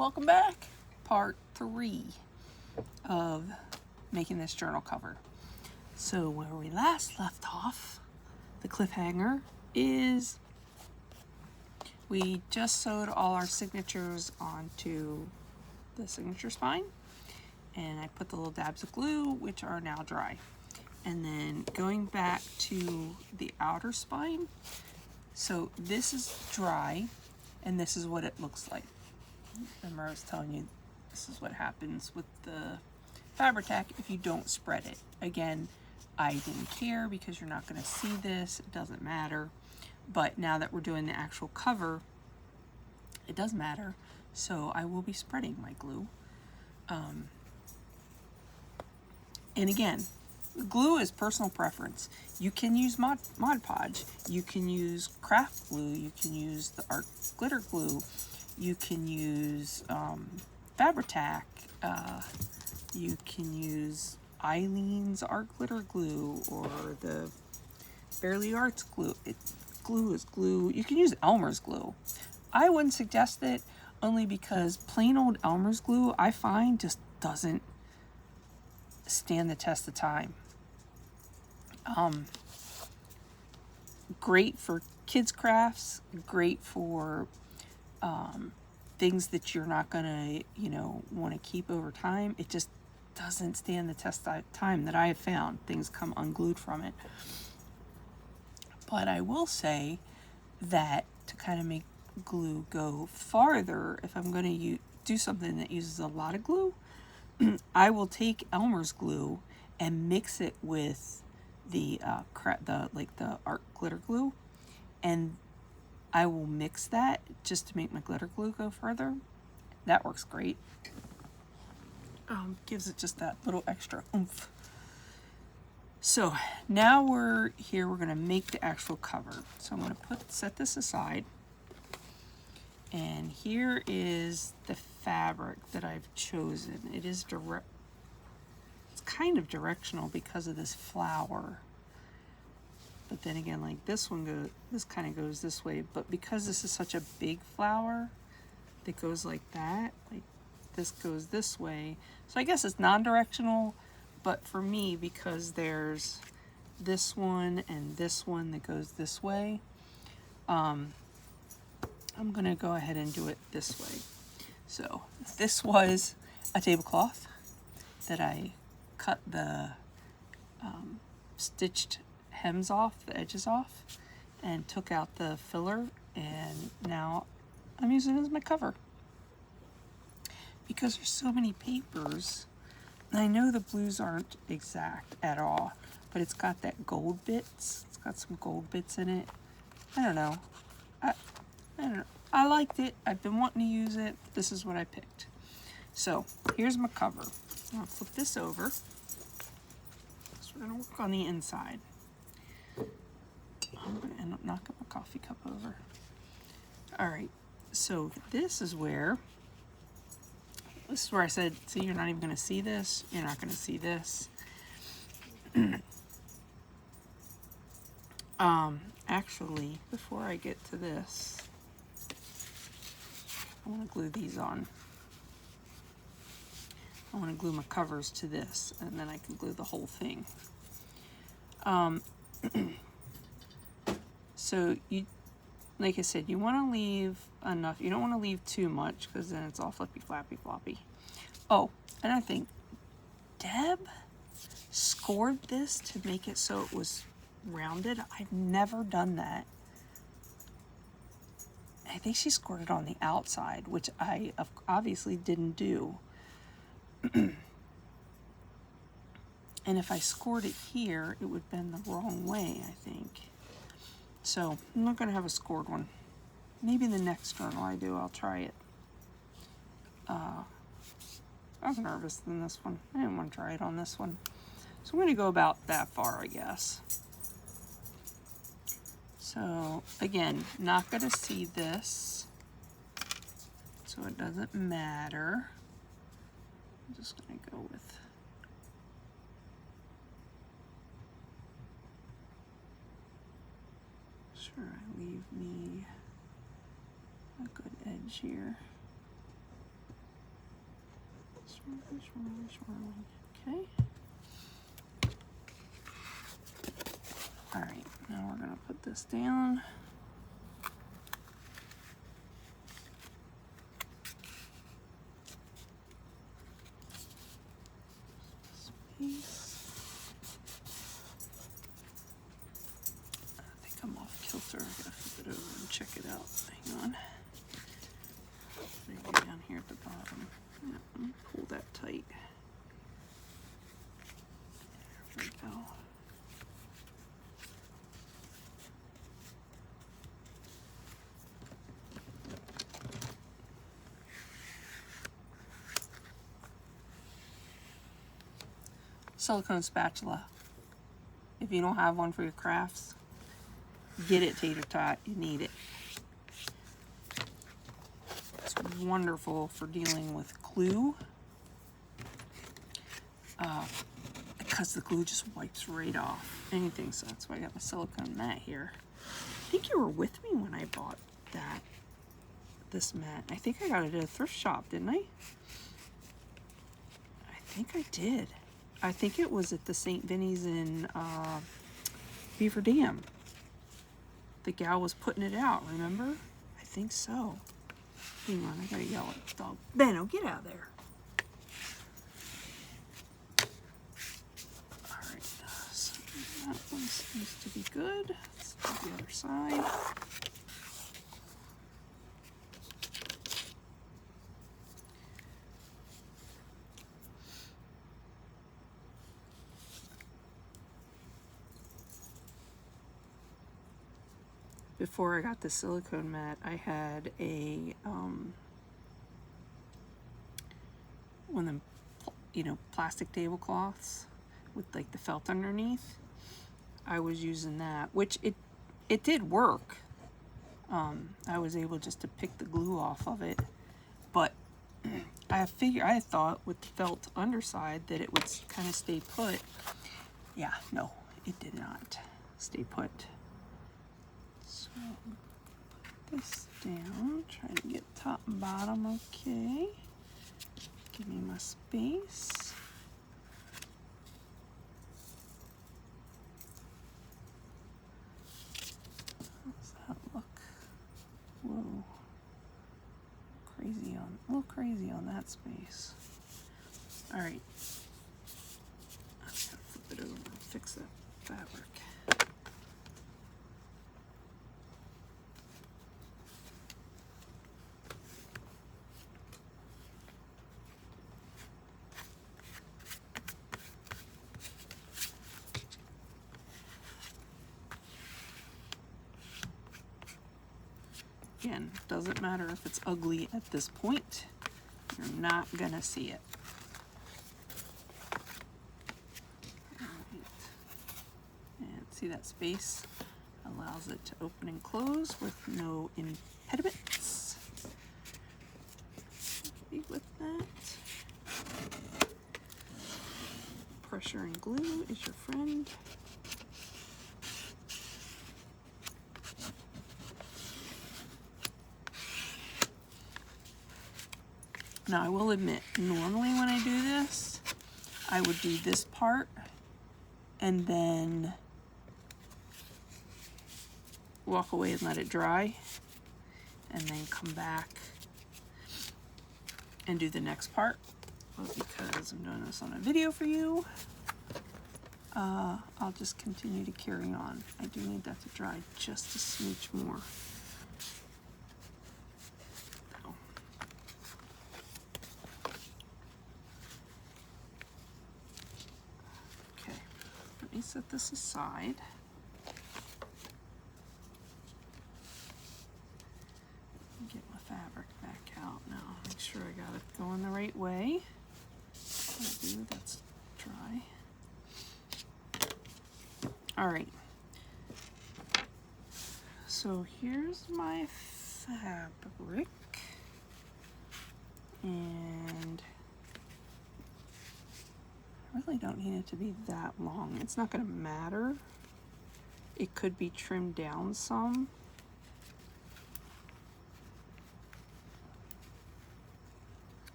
Welcome back. Part 3 of making this journal cover. So where we last left off, the cliffhanger is we just sewed all our signatures onto the signature spine, and I put the little dabs of glue, which are now dry. And then going back to the outer spine, so this is dry, and this is what it looks like. Remember I was telling you this is what happens with the Fabri-Tac if you don't spread it. Again, I didn't care because you're not going to see this, it doesn't matter. But now that we're doing the actual cover, it does matter. So I will be spreading my glue. And again, glue is personal preference. You can use Mod Podge, you can use craft glue, you can use the art glitter glue, you can use Fabri-Tac, you can use Eileen's art glitter glue or the Bearly Arts glue. Glue is glue. You can use Elmer's glue. I wouldn't suggest it only because plain old Elmer's glue I find just doesn't stand the test of time. Great for kids crafts, great for things that you're not gonna, want to keep over time. It just doesn't stand the test of time that I have found. Things come unglued from it. But I will say that to kind of make glue go farther, if I'm going to do something that uses a lot of glue, I will take Elmer's glue and mix it with the art glitter glue, and I will mix that just to make my glitter glue go further. That works great. Gives it just that little extra oomph. So now we're here, we're gonna make the actual cover. So I'm gonna set this aside. And here is the fabric that I've chosen. It is it's kind of directional because of this flower. But then again, like this kind of goes this way. But because this is such a big flower that goes like that, like this goes this way. So I guess it's non-directional, but for me, because there's this one and this one that goes this way, I'm gonna go ahead and do it this way. So this was a tablecloth that I cut the stitched hems off, the edges off, and took out the filler, and now I'm using it as my cover. Because there's so many papers, I know the blues aren't exact at all, but it's got that gold bits. It's got some gold bits in it. I don't know. I don't know. I liked it. I've been wanting to use it. This is what I picked. So here's my cover. I'll flip this over. So we're gonna work on the inside. I'm gonna end up knocking my coffee cup over. All right. So this is where I said, see, you're not even going to see this. You're not going to see this. Actually, before I get to this, I want to glue these on. I want to glue my covers to this, and then I can glue the whole thing. So you, like I said, you want to leave enough. You don't want to leave too much because then it's all flippy, flappy, floppy. Oh, and I think Deb scored this to make it so it was rounded. I've never done that. I think she scored it on the outside, which I obviously didn't do. And if I scored it here, it would bend the wrong way, I think. So I'm not going to have a scored one. Maybe the next journal I do, I'll try it. I was nervous in this one. I didn't want to try it on this one. So I'm going to go about that far, I guess. So again, not going to see this, so it doesn't matter. I'm just going to go with sure I leave me a good edge here. Okay. All right, now we're gonna put this down. Space. I think I'm off kilter. I gotta flip it over and check it out. Hang on. Maybe down here at the bottom. Yeah, let me pull that tight. There we go. Silicone spatula. If you don't have one for your crafts, get it, Tater Tot. You need it. It's wonderful for dealing with glue because the glue just wipes right off anything. So that's why I got my silicone mat here. I think you were with me when I bought this mat. I think I got it at a thrift shop, didn't I? I think I did. I think it was at the St. Vinny's in Beaver Dam. The gal was putting it out, remember? I think so. Hang on, I gotta yell at the dog. Benno, get out of there. Alright, so that one seems to be good. Let's do the other side. Before I got the silicone mat, I had a one of them, you know, plastic tablecloths with like the felt underneath. I was using that, which it did work. I was able just to pick the glue off of it, but I thought with the felt underside that it would kind of stay put. Yeah, no, it did not stay put. So put this down, try to get top and bottom okay. Give me my space. How does that look? Whoa. A little crazy on that space. All right. I'm just gonna flip it over and fix that fabric. Again, doesn't matter if it's ugly at this point, you're not gonna see it. All right. And see that space allows it to open and close with no impediments. Be with that. Pressure and glue is your friend. Now I will admit, normally when I do this, I would do this part and then walk away and let it dry and then come back and do the next part. But because I'm doing this on a video for you, I'll just continue to carry on. I do need that to dry just a smidge more. Let me set this aside. Get my fabric back out now. Make sure I got it going the right way. That's dry. All right. So here's my fabric, and I really don't need it to be that long. It's not going to matter. It could be trimmed down some.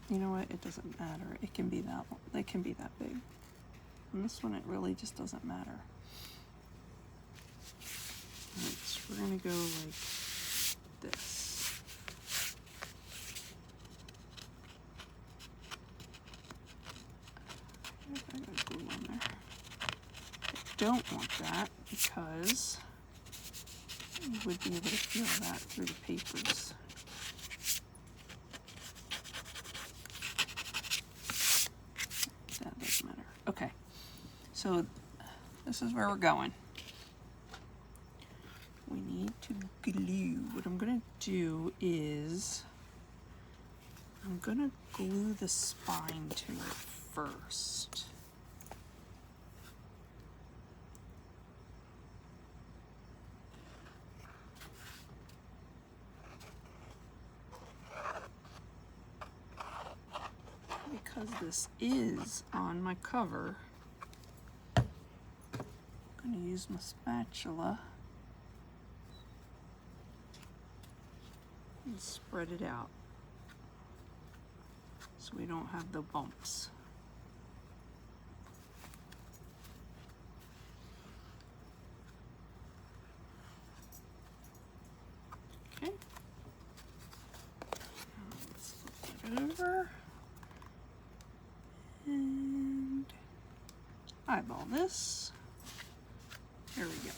You know what? It doesn't matter. It can be that one. It can be that big. And this one, it really just doesn't matter. Alright, so we're gonna go like this. I got glue on there. I don't want that because you would be able to feel that through the papers. That doesn't matter. Okay, so this is where we're going. We need to glue. What I'm gonna do is I'm gonna glue the spine to it first. Because this is on my cover, I'm going to use my spatula and spread it out so we don't have the bumps. Okay. Now let's flip it over. And eyeball this. There we go.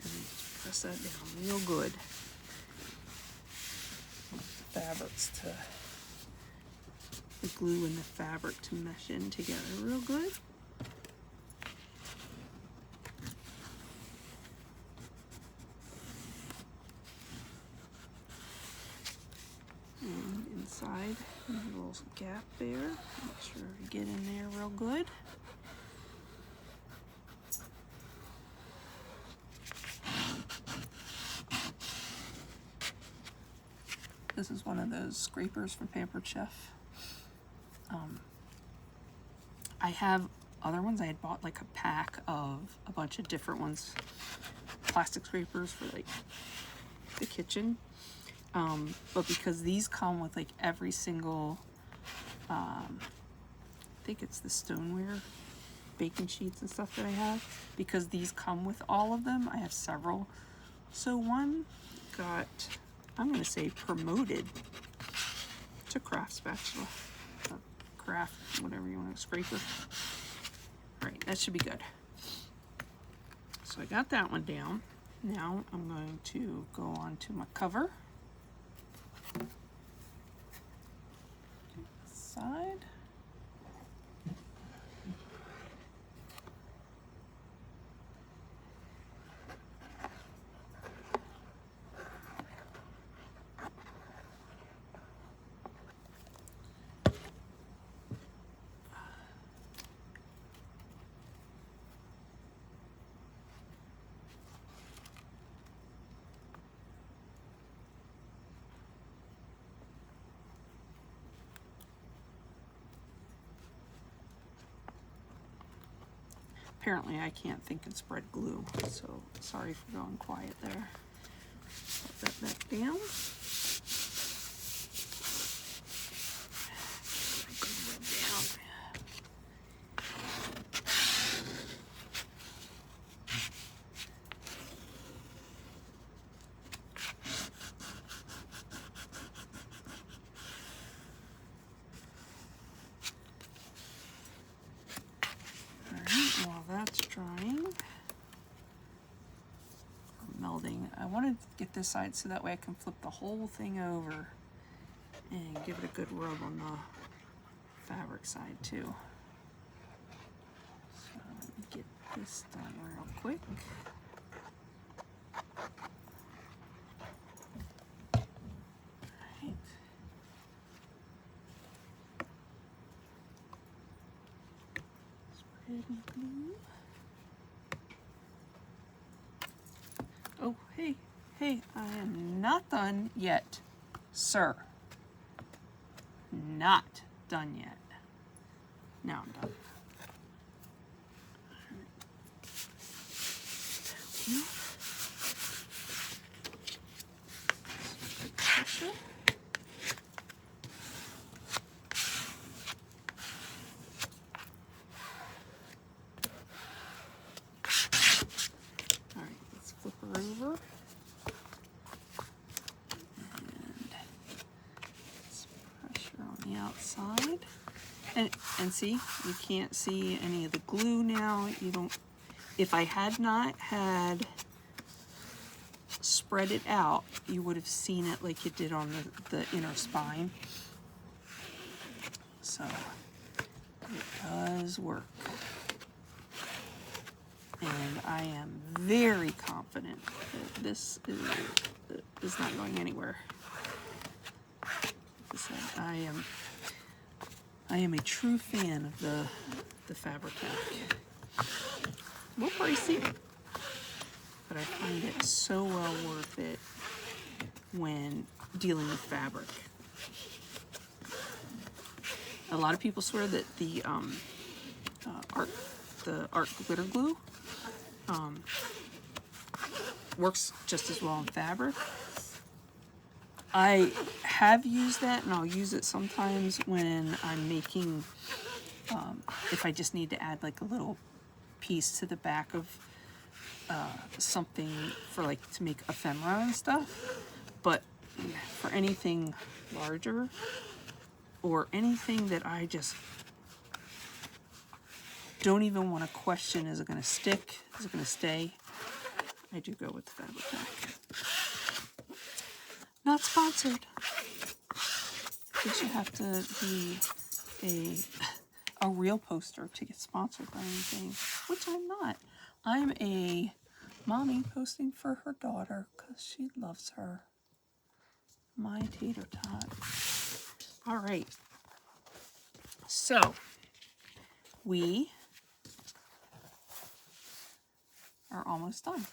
And press that down real good. The fabrics to, the glue and the fabric to mesh in together real good. And inside, there's a little gap there. Make sure you get in there real good. This is one of those scrapers from Pampered Chef. I have other ones. I had bought like a pack of a bunch of different ones, plastic scrapers for like the kitchen. But because these come with like every single, I think it's the stoneware baking sheets and stuff that I have, because these come with all of them, I have several. So one got, I'm going to say, promoted to craft spatula, or craft, whatever you want to, scraper. Right, that should be good. So I got that one down. Now I'm going to go on to my cover. Side. Apparently I can't think and spread glue, so sorry for going quiet there. Put that back down. Good rub down. While that's drying, or melding, I want to get this side so that way I can flip the whole thing over and give it a good rub on the fabric side too. So let me get this done real quick. Right. Glue. Oh, hey, I am not done yet, sir. Not done yet. Now I'm done. Good pressure. flip her over. And pressure on the outside. And see, you can't see any of the glue now. You don't, if I had not had spread it out, you would have seen it like it did on the inner spine. So it does work. And I am very confident that this is not going anywhere. Like I said, I am a true fan of the Fabri-Tac. A little pricey, but I find it so well worth it when dealing with fabric. A lot of people swear that the art glitter glue works just as well in fabric. I have used that, and I'll use it sometimes when I'm making, if I just need to add like a little piece to the back of something for like to make ephemera and stuff. But for anything larger or anything that I just don't even want to question, is it going to stick, is it going to stay, I do go with the Fabri-Tac. Not sponsored. Did you have to be a real poster to get sponsored by anything? Which I'm not. I'm a mommy posting for her daughter because she loves her. My tater tot. All right. So we are almost done.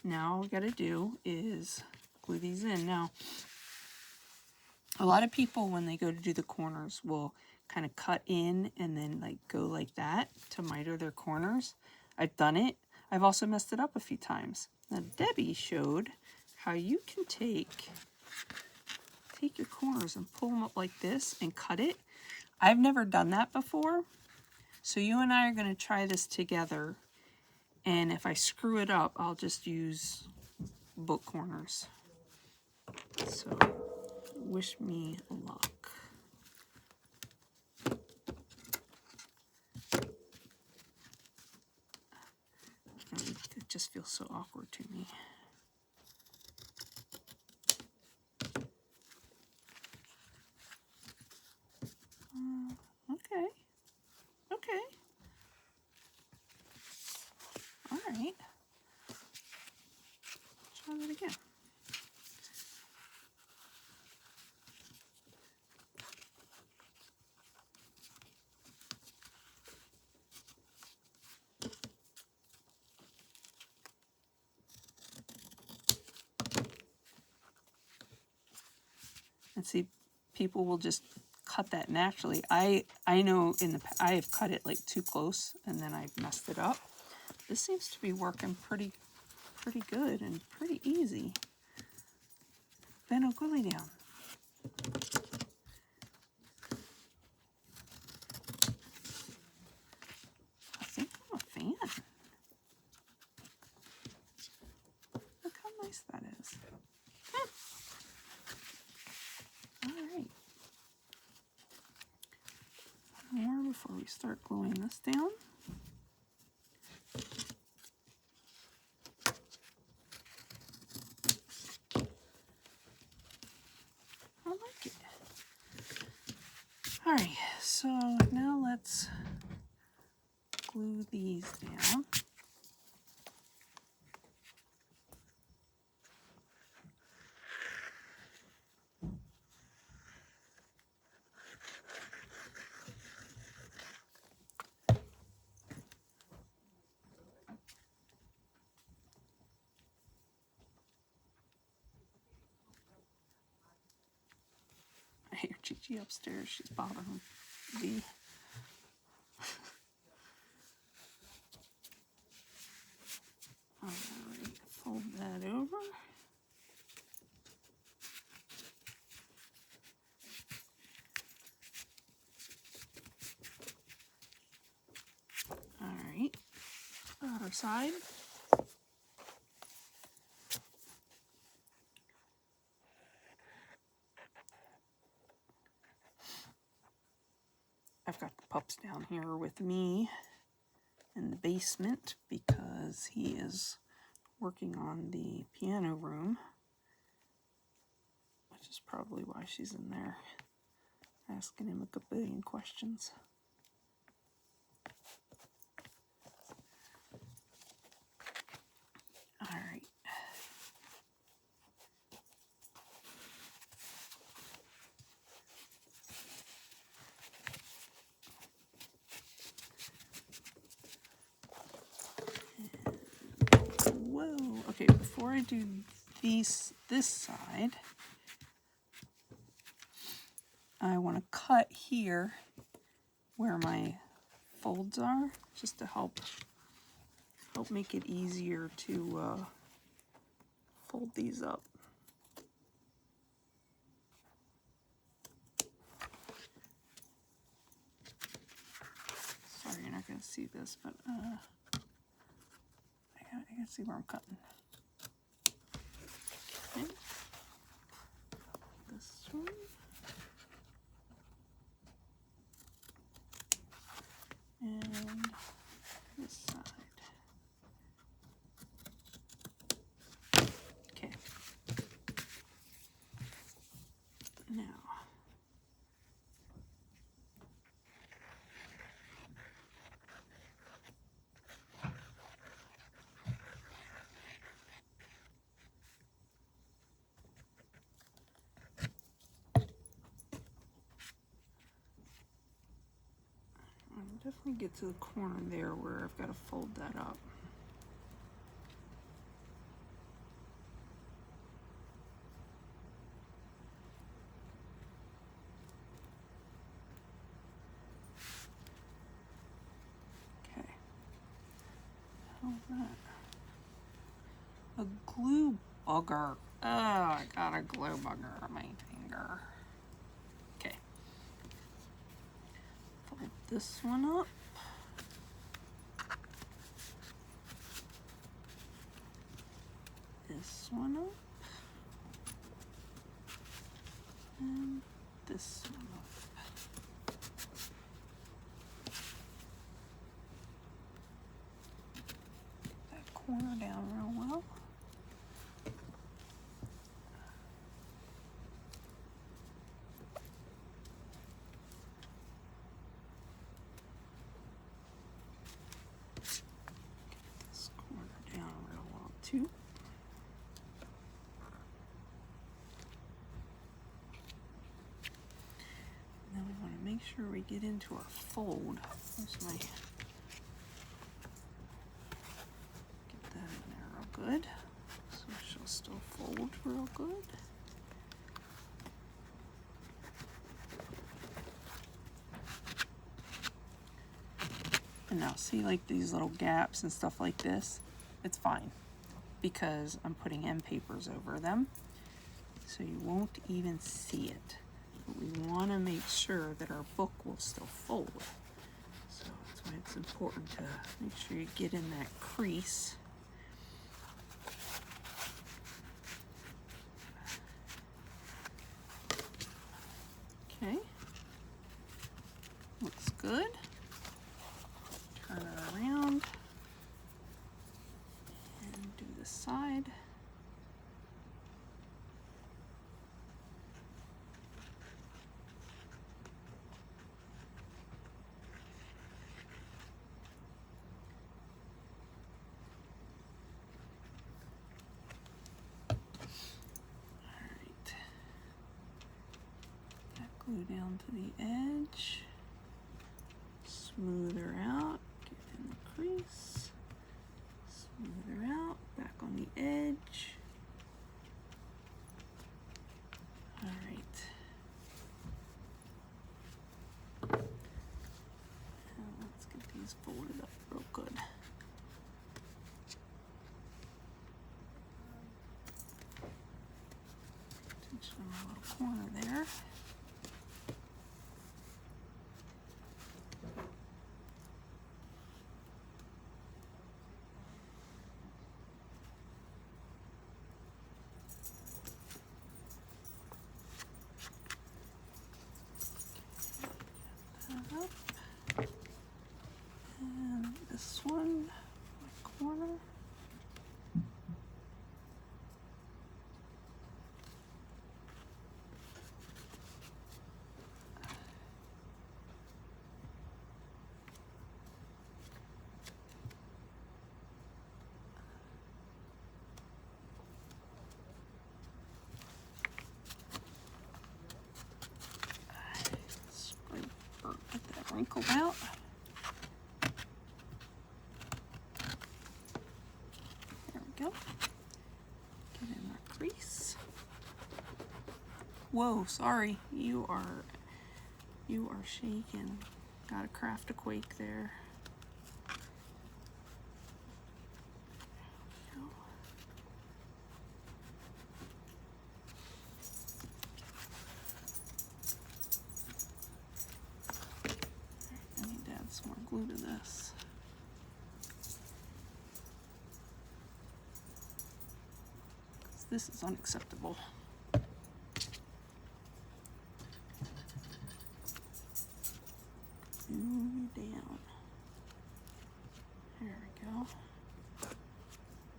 Now all we got to do is glue these in. Now, a lot of people when they go to do the corners will kind of cut in and then like go like that to miter their corners. I've done it. I've also messed it up a few times. Now Debbie showed how you can take your corners and pull them up like this and cut it. I've never done that before. So you and I are going to try this together. And if I screw it up, I'll just use book corners. So wish me luck. It just feels so awkward to me. Okay. Okay. All right. Try that again. And see, people will just cut that naturally. I know I have cut it like too close and then I've messed it up. This seems to be working pretty good and pretty easy. Benno, go lay down. I think I'm a fan. Look how nice that is. All right. More before we start gluing this down. I like it. All right, so now let's glue these down. I hear Gigi upstairs. She's bothering me. All right, fold that over. All right, other side. I've got the pups down here with me in the basement because he is working on the piano room, which is probably why she's in there asking him a billion questions. All right. Whoa. Okay, before I do this side, I want to cut here where my folds are, just to help make it easier to fold these up. Sorry, you're not going to see this, but I gotta see where I'm cutting. Okay. This one. And this side. Okay. Now. I'll definitely get to the corner there where I've got to fold that up. Okay. How's that? A glue bugger. Oh, I got a glue bugger on my finger. Okay. Fold this one up. This one up. And this one up. Get that corner down real well. Get this corner down real well too. Now we want to make sure we get into our fold. There's my, get that in there real good. So she'll still fold real good. And now see, like these little gaps and stuff like this, it's fine because I'm putting end papers over them, so you won't even see it. But we want to make sure that our book will still fold. So that's why it's important to make sure you get in that crease. Okay, looks good. Turn it around and do the side. Alright. That glue down to the edge. Smooth her out. Get in the crease. Smooth her out. Back on the edge. Alright. Let's get these folded up real good. Attention on my little corner there. Up. trickle out. There we go. Get in our crease. Whoa, sorry, you are shaking. Got a craft a quake there. Some more glue to this. This is unacceptable. Glue down. There we go.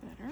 Better.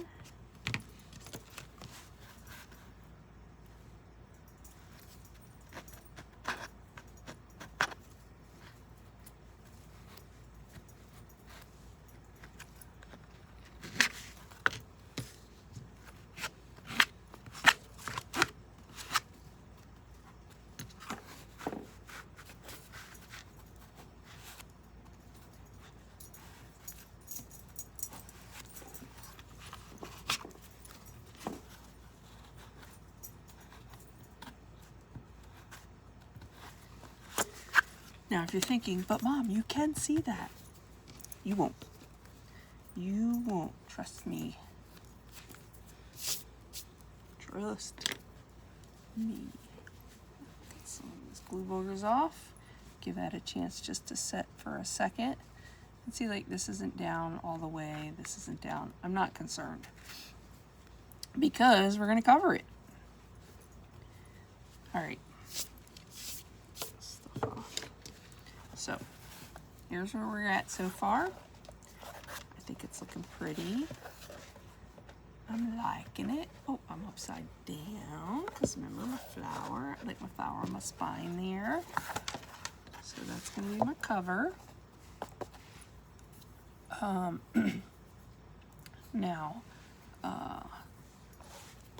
Now, if you're thinking, but Mom, you can see that. You won't. You won't. Trust me. Trust me. Get some of these glue boogers off. Give that a chance just to set for a second. And see, like, this isn't down all the way. This isn't down. I'm not concerned, because we're going to cover it. All right. Stuff off. So, here's where we're at so far. I think it's looking pretty. I'm liking it. Oh, I'm upside down, because remember my flower. I like my flower on my spine there. So that's going to be my cover. Now,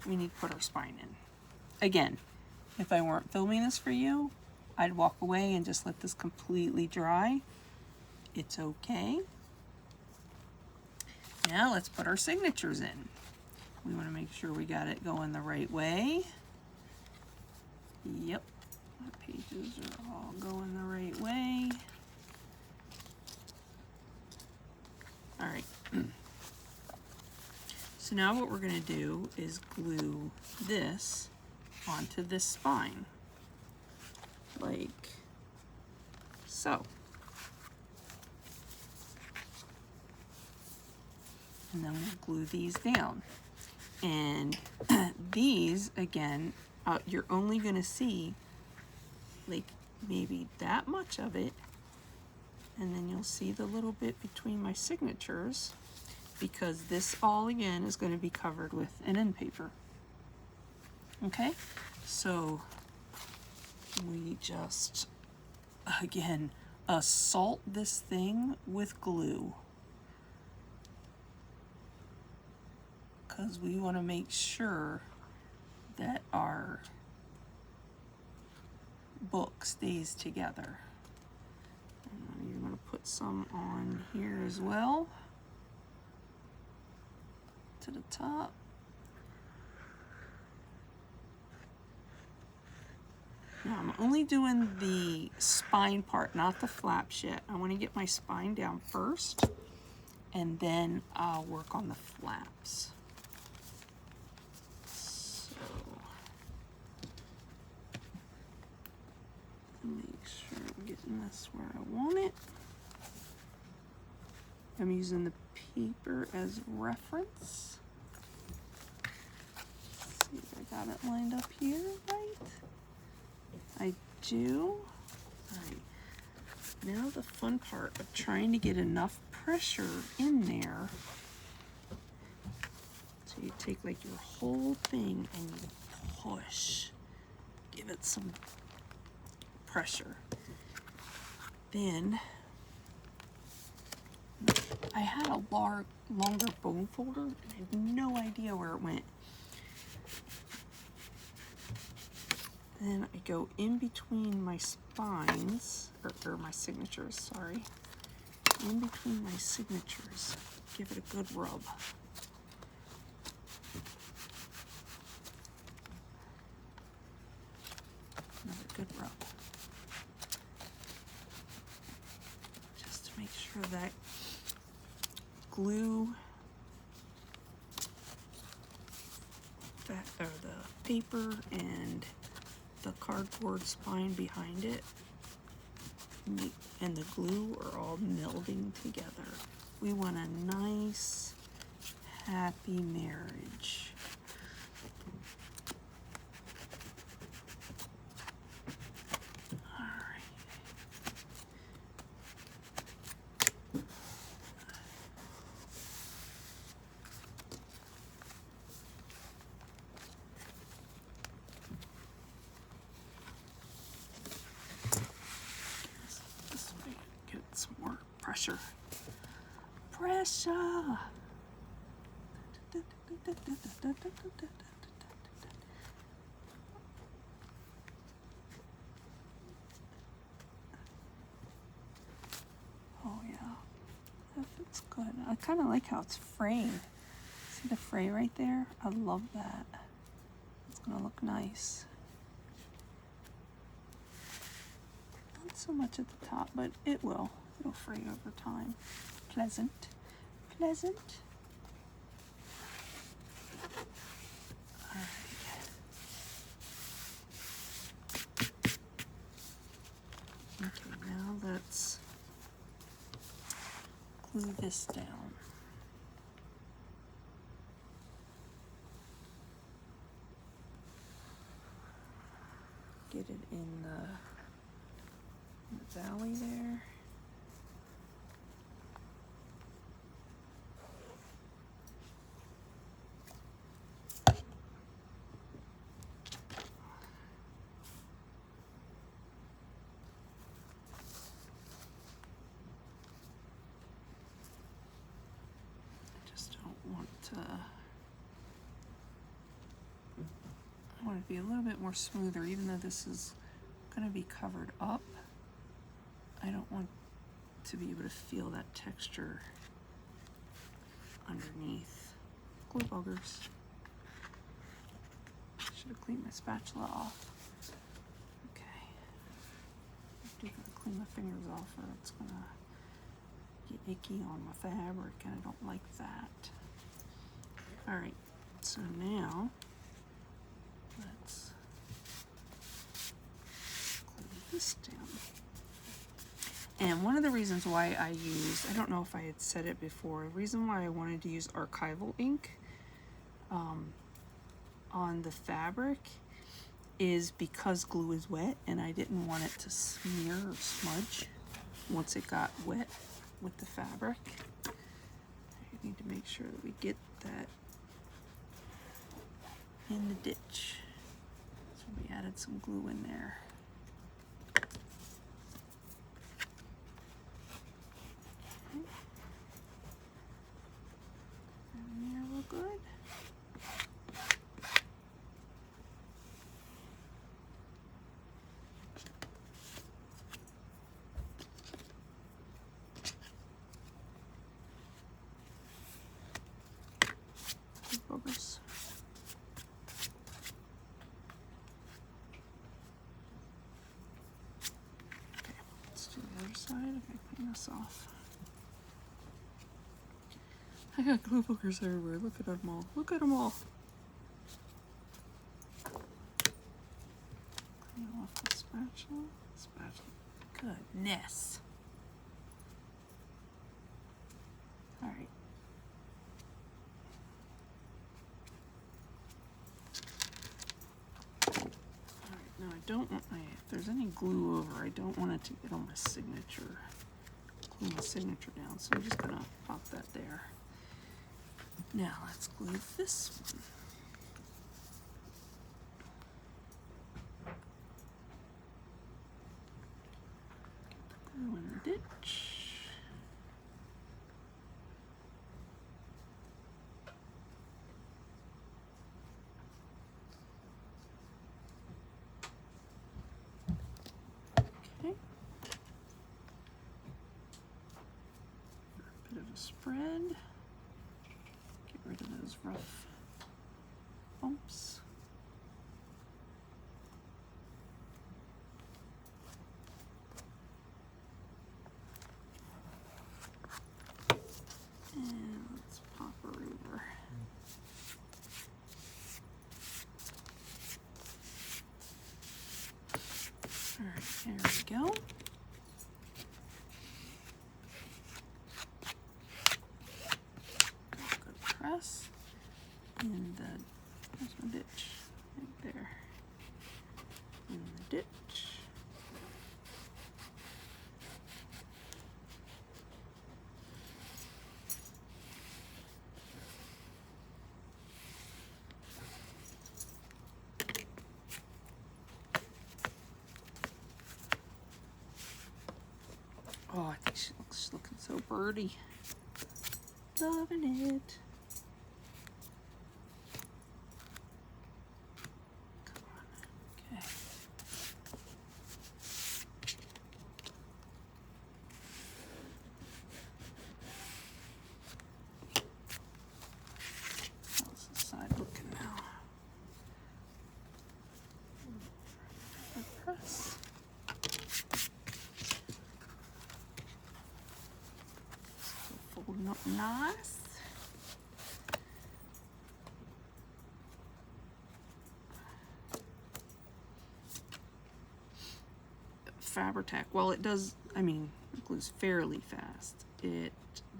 we need to put our spine in. Again, if I weren't filming this for you, I'd walk away and just let this completely dry. It's okay. Now let's put our signatures in. We want to make sure we got it going the right way. Yep, our pages are all going the right way. All right. So now what we're going to do is glue this onto this spine, like so. And then we'll glue these down. And these, again, you're only going to see like maybe that much of it, and then you'll see the little bit between my signatures, because this all again is going to be covered with an end paper. Okay, so we just again assault this thing with glue, because we want to make sure that our book stays together. And you're going to put some on here as well, to the top. Now I'm only doing the spine part, not the flaps yet. I want to get my spine down first, and then I'll work on the flaps. Make sure I'm getting this where I want it. I'm using the paper as reference. Let's see if I got it lined up here right. I do. All right. Now the fun part of trying to get enough pressure in there. So you take like your whole thing and you push. Give it some pressure. Then I had a longer bone folder and I have no idea where it went. Then I go in between my spines, or my signatures, sorry. In between my signatures. Give it a good rub. Another good rub. Just to make sure that glue, that, or the paper and the cardboard spine behind it and the glue are all melding together. We want a nice, happy marriage. All right. This way, get some more pressure. Pressure. Oh yeah, that fits good. I kind of like how it's frayed. See the fray right there? I love that. It's gonna look nice. Not so much at the top, but it will. It'll fray over time. Pleasant. Pleasant. All right. Okay, now let's glue this down. Get it in the valley there. I want it to be a little bit more smoother, even though this is going to be covered up. I don't want to be able to feel that texture underneath. Glue buggers. Should have cleaned my spatula off. Okay. I do gotta clean my fingers off or it's gonna get icky on my fabric and I don't like that. Alright, so now let's glue this down. And one of the reasons why I used, I don't know if I had said it before, the reason why I wanted to use archival ink on the fabric is because glue is wet and I didn't want it to smear or smudge once it got wet with the fabric. I need to make sure that we get that in the ditch. So we added some glue in there. And there we're good. Boogers. Okay, let's do the other side. I'm gonna clean this off. I got glue boogers everywhere. Look at them all. Look at them all. Clean off the spatula. Goodness. All right. Now I don't want my, if there's any glue over, I don't want it to get on my signature. Glue my signature down, so I'm just gonna pop that there. Now let's glue this one. Get the glue in the ditch. spread. Get rid of those rough bumps. And let's pop her over. All right, there we go. Good press. And there's my ditch right there. In the ditch. Oh, I think she's looking so birdie. Loving it. Come on. Okay. How's the side looking now? Press. Folding up nice. Fabri-Tac, well, it does, I mean, it glues fairly fast. It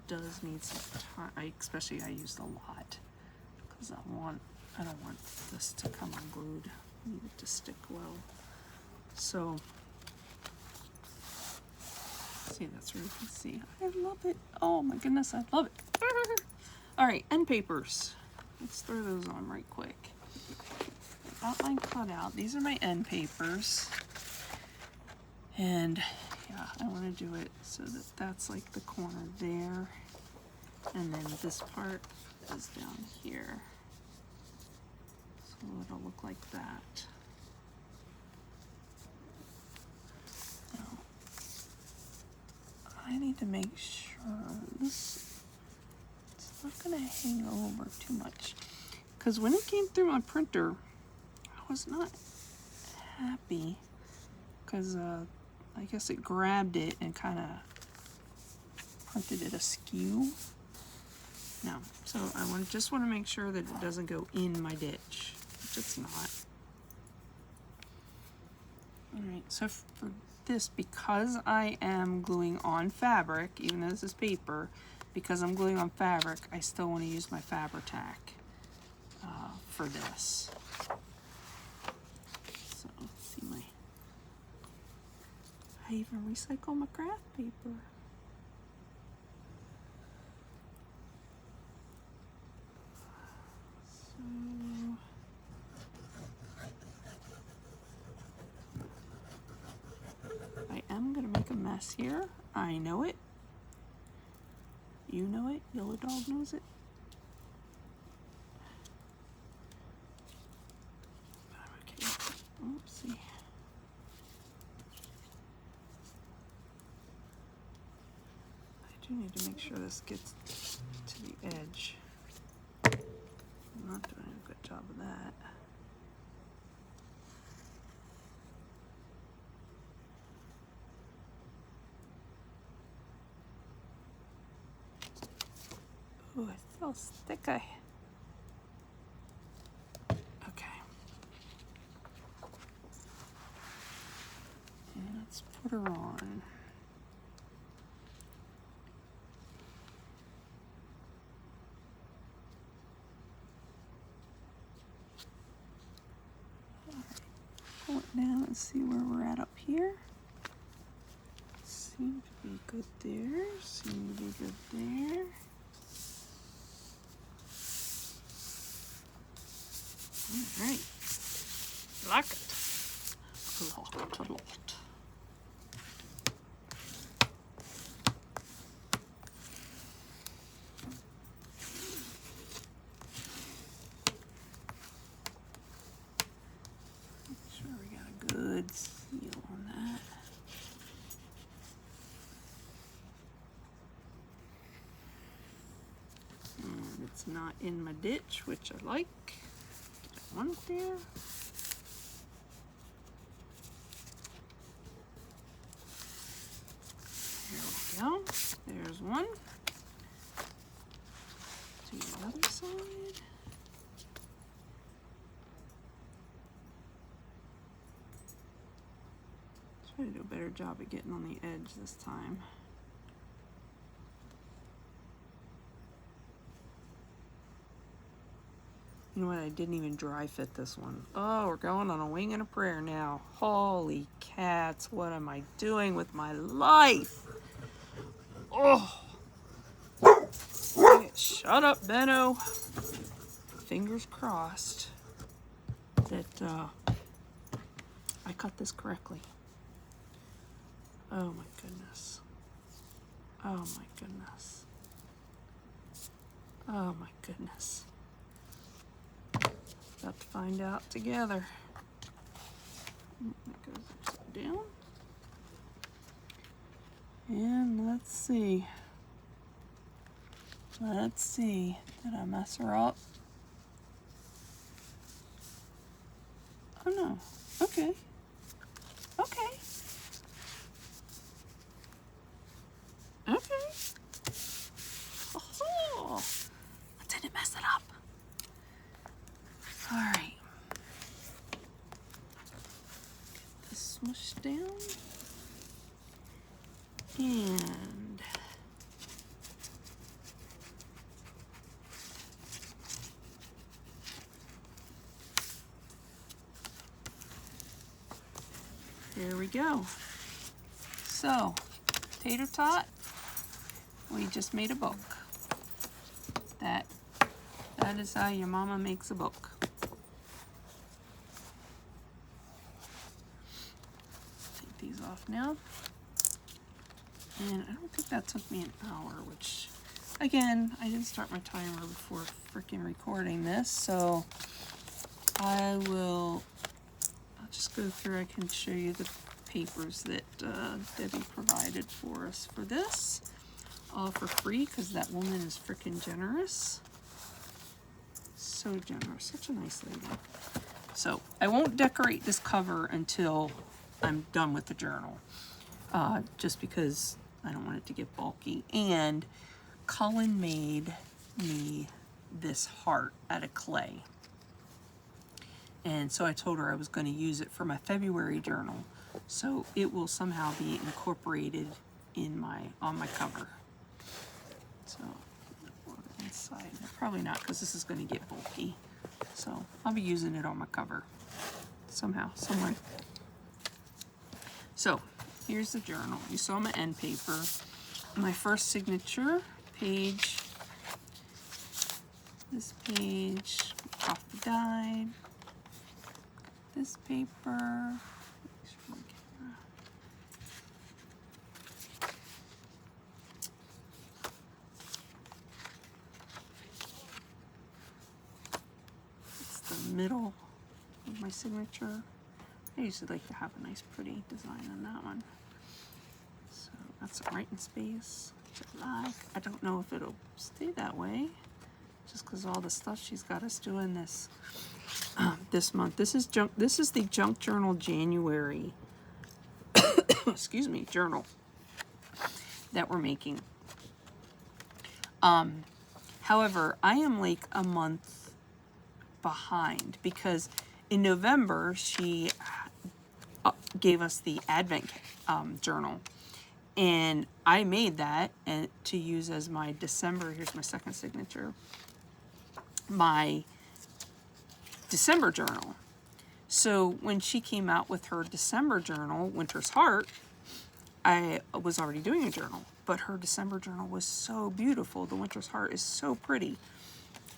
does need some time, especially I used a lot because I don't want this to come unglued. I need it to stick well. So, see, that's where you can see. I love it. Oh my goodness, I love it. All right, end papers. Let's throw those on right quick. Outline cut out. These are my end papers. And yeah, I want to do it so that that's like the corner there. And then this part is down here. So it'll look like that. Now, I need to make sure it's not going to hang over too much. Because when it came through my printer, I was not happy. Because I guess it grabbed it and kind of printed it askew. No, so I just want to make sure that it doesn't go in my ditch, which it's not. All right, so for this, because I am gluing on fabric, even though this is paper, because I'm gluing on fabric, I still want to use my Fabri-Tac for this. So see my. I even recycle my craft paper. So I am gonna make a mess here. I know it. You know it. Yellow Dog knows it. Okay. Oopsie. I need to make sure this gets to the edge. I'm not doing a good job of that. Ooh, it's so sticky. Okay. And let's put her on. Pull it down and see where we're at up here. Seem to be good there. Seem to be good there. All right. Like it. A lot. Good seal on that. it's not in my ditch, which I like. Did I want it there? There we go. There's one. To the other side. Try to do a better job at getting on the edge this time. You know what? I didn't even dry fit this one. Oh, we're going on a wing and a prayer now. Holy cats, what am I doing with my life? Oh! Shut up, Benno. Fingers crossed that I cut this correctly. Oh my goodness. Oh my goodness. Oh my goodness. About to find out together. That goes upside down. And let's see. Let's see. Did I mess her up? Oh no. Okay. Okay. Okay. Oh, I didn't mess it up. All right. Get this smushed down. And there we go. So, tater tot, we just made a book. That is how your mama makes a book. Take these off now. And I don't think that took me an hour, which, again, I didn't start my timer before freaking recording this, so I'll just go through. I can show you the papers that Debbie provided for us for this, all for free, because that woman is freaking generous. So generous, such a nice lady. So I won't decorate this cover until I'm done with the journal, just because I don't want it to get bulky. And Cullen made me this heart out of clay. And so I told her I was going to use it for my February journal. So it will somehow be incorporated in on my cover. So inside, probably not, because this is going to get bulky. So I'll be using it on my cover somehow, somewhere. So here's the journal. You saw my end paper. My first signature page. This page, off the guide. This paper. It's the middle of my signature. I usually like to have a nice pretty design on that one. So that's a writing space, which I like. I don't know if it'll stay that way, just because all the stuff she's got us doing this this month. This is the Junk Journal January excuse me, journal that we're making. However, I am like a month behind, because in November she gave us the Advent journal, and I made that and to use as my December. Here's my second signature. My December journal. So when she came out with her December journal, Winter's Heart, I was already doing a journal, but her December journal was so beautiful. The Winter's Heart is so pretty.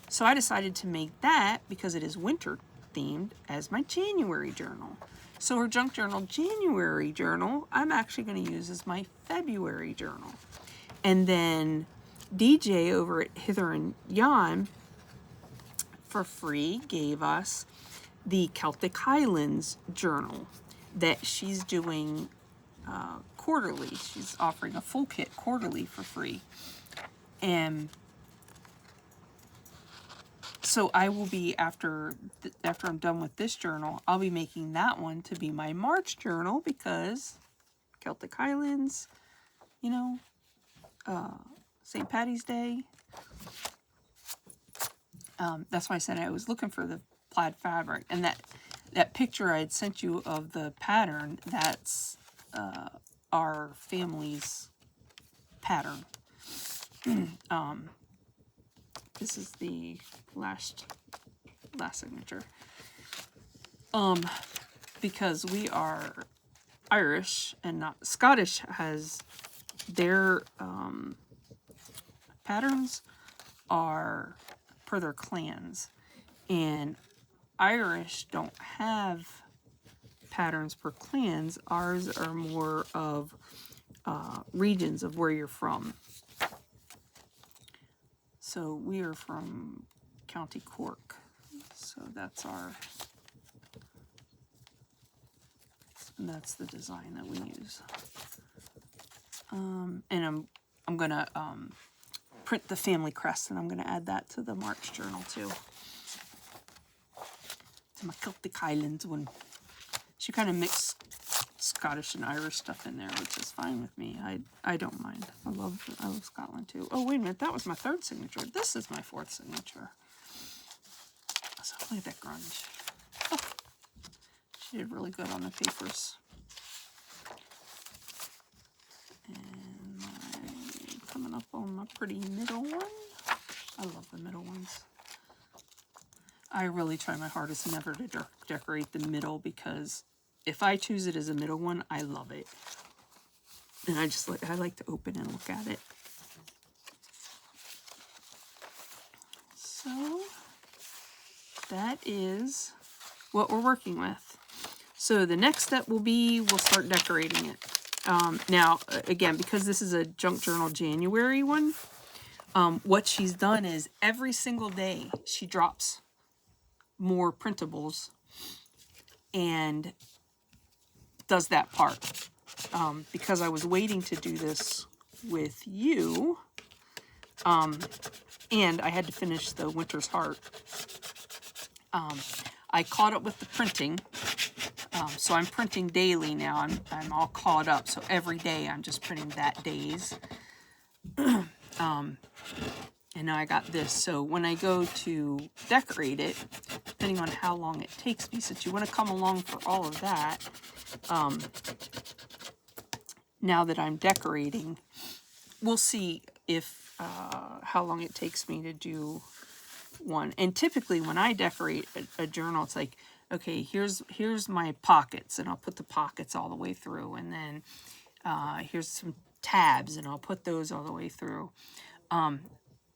So I decided to make that, because it is winter themed, as my January journal. So her Junk Journal January journal, I'm actually going to use as my February journal. And then DJ over at Hither and Yon for free gave us the Celtic Highlands journal that she's doing quarterly. She's offering a full kit quarterly for free. And So I will be, after I'm done with this journal, I'll be making that one to be my March journal, because Celtic Highlands, you know, St. Patty's Day. That's why I said I was looking for the plaid fabric, and that picture I had sent you of the pattern, that's our family's pattern. This is the last signature. Because we are Irish and not Scottish, has their patterns are per their clans, and Irish don't have patterns per clans. Ours are more of regions of where you're from. So we are from County Cork, so that's the design that we use. And I'm gonna print the family crest, and I'm gonna add that to the March journal too. To my Celtic Highlands one. She kind of mixed Scottish and Irish stuff in there, which is fine with me. I don't mind. I love Scotland too. Oh, wait a minute, that was my third signature. This is my fourth signature. So look at that grunge. Oh, she did really good on the papers. And I'm coming up on my pretty middle one. I love the middle ones. I really try my hardest never to decorate the middle, because if I choose it as a middle one, I love it. And I like to open and look at it. So that is what we're working with. So the next step will be, we'll start decorating it. Now, again, because this is a Junk Journal January one, what she's done is every single day she drops more printables and does that part. Because I was waiting to do this with you, and I had to finish the Winter's Heart. I caught up with the printing, so I'm printing daily now. I'm all caught up, so every day I'm just printing that day's. And now I got this, so when I go to decorate it, depending on how long it takes me, since you want to come along for all of that, now that I'm decorating, we'll see if how long it takes me to do one. And typically when I decorate a journal, it's like, okay, here's my pockets, and I'll put the pockets all the way through, and then here's some tabs, and I'll put those all the way through.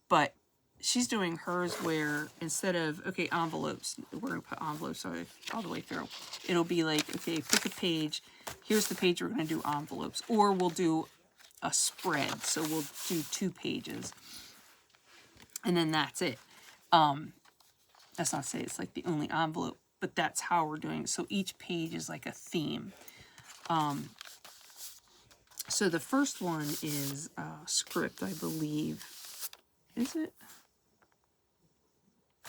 But she's doing hers where instead of, okay, envelopes, we're going to put envelopes all the way through. It'll be like, okay, pick a page. Here's the page we're going to do envelopes. Or we'll do a spread. So we'll do 2 pages. And then that's it. That's not to say it's like the only envelope, but that's how we're doing it. So each page is like a theme. So the first one is script, I believe. Is it?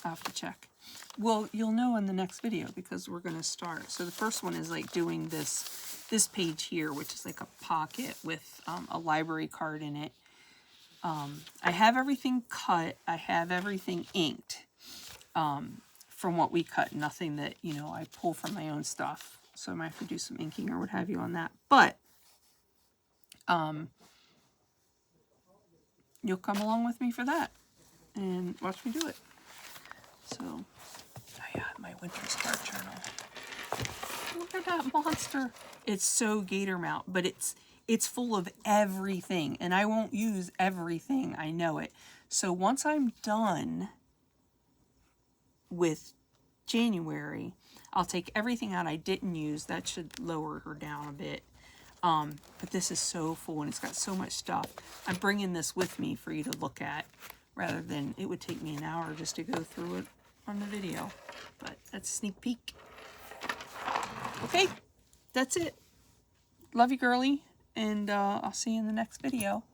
I'll have to check. Well, you'll know in the next video, because we're going to start. So the first one is like doing this page here, which is like a pocket with a library card in it. I have everything cut. I have everything inked from what we cut. Nothing that, you know, I pull from my own stuff. So I might have to do some inking or what have you on that. But you'll come along with me for that and watch me do it. So, oh yeah, my Winter's Heart journal. Look at that monster. It's so gator mount, but it's full of everything, and I won't use everything. I know it. So once I'm done with January, I'll take everything out I didn't use. That should lower her down a bit. But this is so full, and it's got so much stuff. I'm bringing this with me for you to look at, rather than it would take me an hour just to go through it on the video. But that's a sneak peek. Okay, that's it. Love you, girly, and I'll see you in the next video.